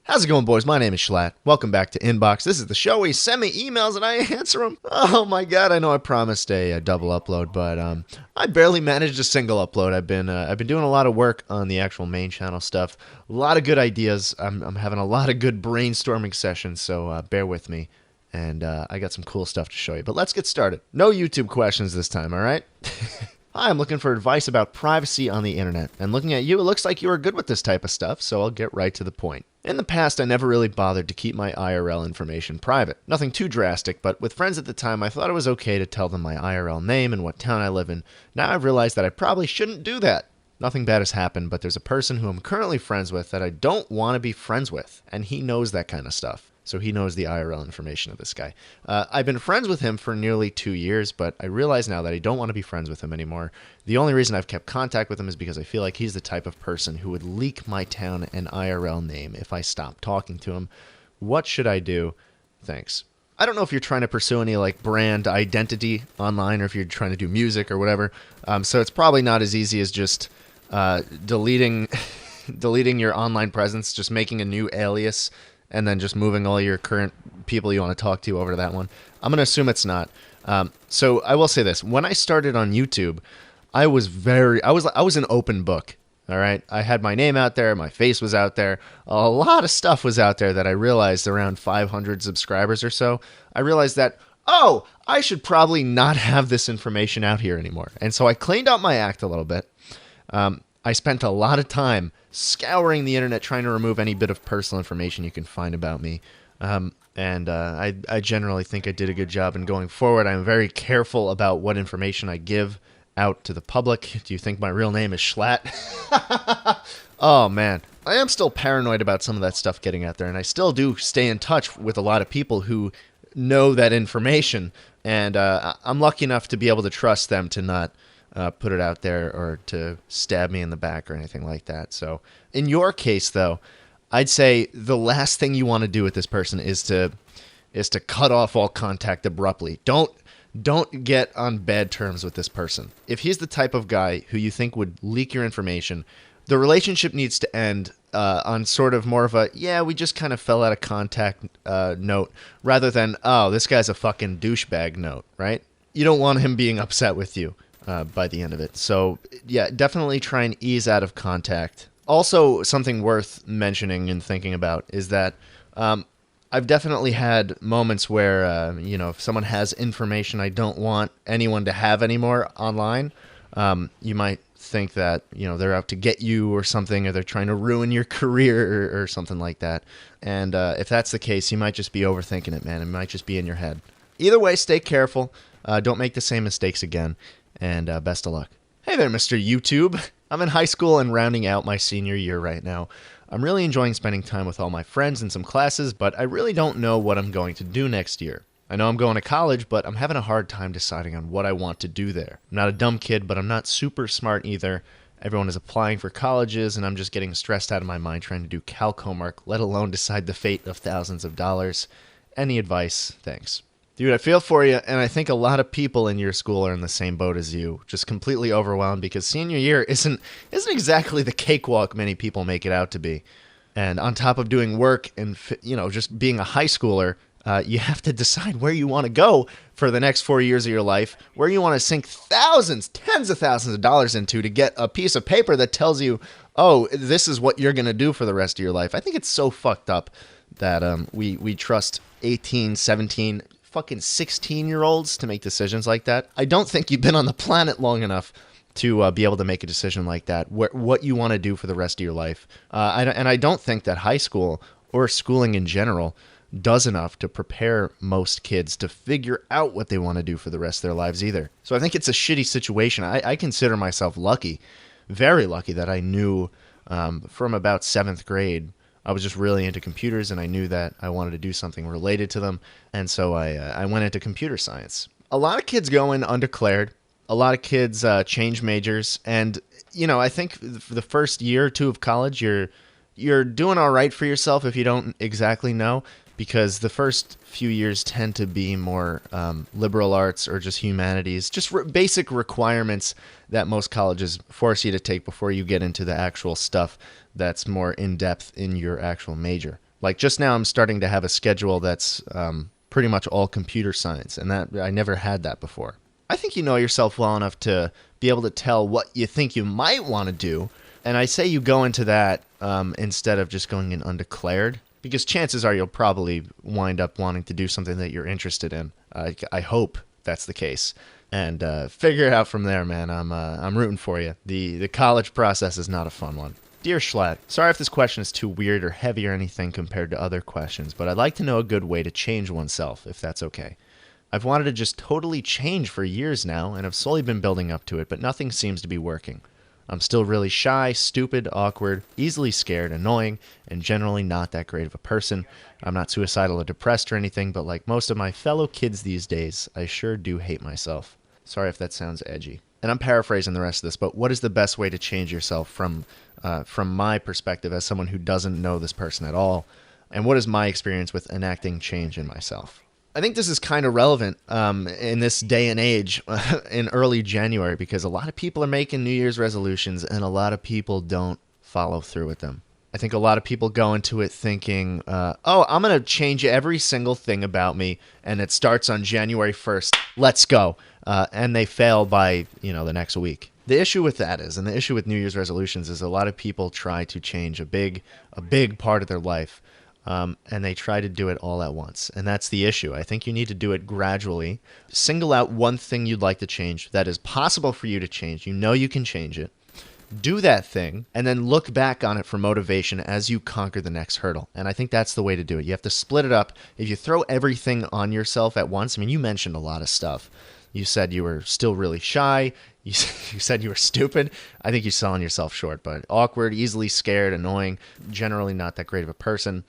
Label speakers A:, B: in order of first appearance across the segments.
A: How's it going, boys? My name is Schlatt. Welcome back to Inbox. This is the show where you send me emails and I answer them. Oh my god, I know I promised a double upload, but I barely managed a single upload. I've been doing a lot of work on the actual main channel stuff. A lot of good ideas. I'm having a lot of good brainstorming sessions, so bear with me. And I got some cool stuff to show you. But let's get started. No YouTube questions this time, all right? Hi, I'm looking for advice about privacy on the internet. And looking at you, it looks like you are good with this type of stuff, so I'll get right to the point. In the past, I never really bothered to keep my IRL information private. Nothing too drastic, but with friends at the time, I thought it was okay to tell them my IRL name and what town I live in. Now I've realized that I probably shouldn't do that. Nothing bad has happened, but there's a person who I'm currently friends with that I don't want to be friends with, and he knows that kind of stuff. So he knows the IRL information of this guy. I've been friends with him for nearly 2 years, but I realize now that I don't want to be friends with him anymore. The only reason I've kept contact with him is because I feel like he's the type of person who would leak my town and IRL name if I stopped talking to him. What should I do? Thanks. I don't know if you're trying to pursue any like brand identity online or if you're trying to do music or whatever. So it's probably not as easy as just deleting your online presence, just making a new alias and then just moving all your current people you want to talk to over to that one. I'm going to assume it's not. So I will say this. When I started on YouTube, I was an open book. All right. I had my name out there. My face was out there. A lot of stuff was out there that I realized around 500 subscribers or so. I realized that, oh, I should probably not have this information out here anymore. And so I cleaned up my act a little bit. I spent a lot of time scouring the internet trying to remove any bit of personal information you can find about me. I generally think I did a good job. And going forward, I'm very careful about what information I give out to the public. Do you think my real name is Schlatt? Oh, man. I am still paranoid about some of that stuff getting out there. And I still do stay in touch with a lot of people who know that information. And I'm lucky enough to be able to trust them to not put it out there or to stab me in the back or anything like that. So in your case, though, I'd say the last thing you want to do with this person is to cut off all contact abruptly. Don't get on bad terms with this person. If he's the type of guy who you think would leak your information, the relationship needs to end on sort of more of a, yeah, we just kind of fell out of contact note, rather than, oh, this guy's a fucking douchebag note, right? You don't want him being upset with you by the end of it. So, yeah, definitely try and ease out of contact. Also, something worth mentioning and thinking about is that I've definitely had moments where, if someone has information I don't want anyone to have anymore online, you might think that, they're out to get you or something, or they're trying to ruin your career or something like that. And if that's the case, you might just be overthinking it, man. It might just be in your head. Either way, stay careful. Don't make the same mistakes again. And best of luck. Hey there, Mr. YouTube. I'm in high school and rounding out my senior year right now. I'm really enjoying spending time with all my friends and some classes, but I really don't know what I'm going to do next year. I know I'm going to college, but I'm having a hard time deciding on what I want to do there. I'm not a dumb kid, but I'm not super smart either. Everyone is applying for colleges, and I'm just getting stressed out of my mind trying to do calc homework, let alone decide the fate of thousands of dollars. Any advice? Thanks. Dude, I feel for you, and I think a lot of people in your school are in the same boat as you, just completely overwhelmed because senior year isn't exactly the cakewalk many people make it out to be. And on top of doing work and, just being a high schooler, you have to decide where you want to go for the next 4 years of your life, where you want to sink thousands, tens of thousands of dollars into to get a piece of paper that tells you, oh, this is what you're going to do for the rest of your life. I think it's so fucked up that we trust 18, 17, fucking 16-year-olds to make decisions like that. I don't think you've been on the planet long enough to be able to make a decision like that, what you want to do for the rest of your life. And I don't think that high school or schooling in general does enough to prepare most kids to figure out what they want to do for the rest of their lives either. So I think it's a shitty situation. I consider myself lucky, very lucky, that I knew from about 7th grade I was just really into computers, and I knew that I wanted to do something related to them, and so I went into computer science. A lot of kids go in undeclared. A lot of kids change majors, and I think for the first year or two of college, you're doing all right for yourself if you don't exactly know, because the first few years tend to be more liberal arts or just humanities, just basic requirements that most colleges force you to take before you get into the actual stuff that's more in-depth in your actual major. Like just now, I'm starting to have a schedule that's pretty much all computer science, and that I never had that before. I think you know yourself well enough to be able to tell what you think you might want to do, and I say you go into that instead of just going in undeclared, because chances are you'll probably wind up wanting to do something that you're interested in. I hope that's the case, and figure it out from there, man. I'm rooting for you. The college process is not a fun one. Dear Schlatt, sorry if this question is too weird or heavy or anything compared to other questions, but I'd like to know a good way to change oneself, if that's okay. I've wanted to just totally change for years now, and have slowly been building up to it, but nothing seems to be working. I'm still really shy, stupid, awkward, easily scared, annoying, and generally not that great of a person. I'm not suicidal or depressed or anything, but like most of my fellow kids these days, I sure do hate myself. Sorry if that sounds edgy. And I'm paraphrasing the rest of this, but what is the best way to change yourself from my perspective as someone who doesn't know this person at all? And what is my experience with enacting change in myself? I think this is kind of relevant in this day and age in early January, because a lot of people are making New Year's resolutions and a lot of people don't follow through with them. I think a lot of people go into it thinking, oh, I'm going to change every single thing about me, and it starts on January 1st. Let's go. And they fail by, the next week. The issue with that is, and the issue with New Year's resolutions is, a lot of people try to change a big part of their life, and they try to do it all at once. And that's the issue. I think you need to do it gradually. Single out one thing you'd like to change that is possible for you to change. You know you can change it. Do that thing, and then look back on it for motivation as you conquer the next hurdle. And I think that's the way to do it. You have to split it up. If you throw everything on yourself at once, you mentioned a lot of stuff. You said you were still really shy. You said you were stupid. I think you're selling yourself short, but awkward, easily scared, annoying, generally not that great of a person.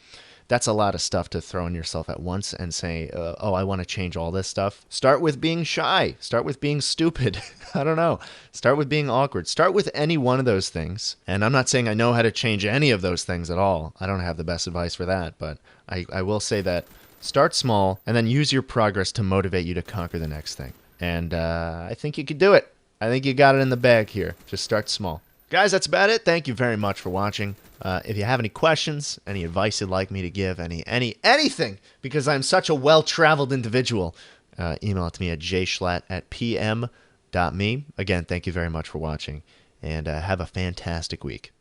A: That's a lot of stuff to throw on yourself at once and say, oh, I want to change all this stuff. Start with being shy. Start with being stupid. I don't know. Start with being awkward. Start with any one of those things. And I'm not saying I know how to change any of those things at all. I don't have the best advice for that, but I will say that start small and then use your progress to motivate you to conquer the next thing. And I think you could do it. I think you got it in the bag here. Just start small. Guys, that's about it. Thank you very much for watching. If you have any questions, any advice you'd like me to give, anything, because I'm such a well-traveled individual, email it to me at jschlatt@pm.me. Again, thank you very much for watching, and have a fantastic week.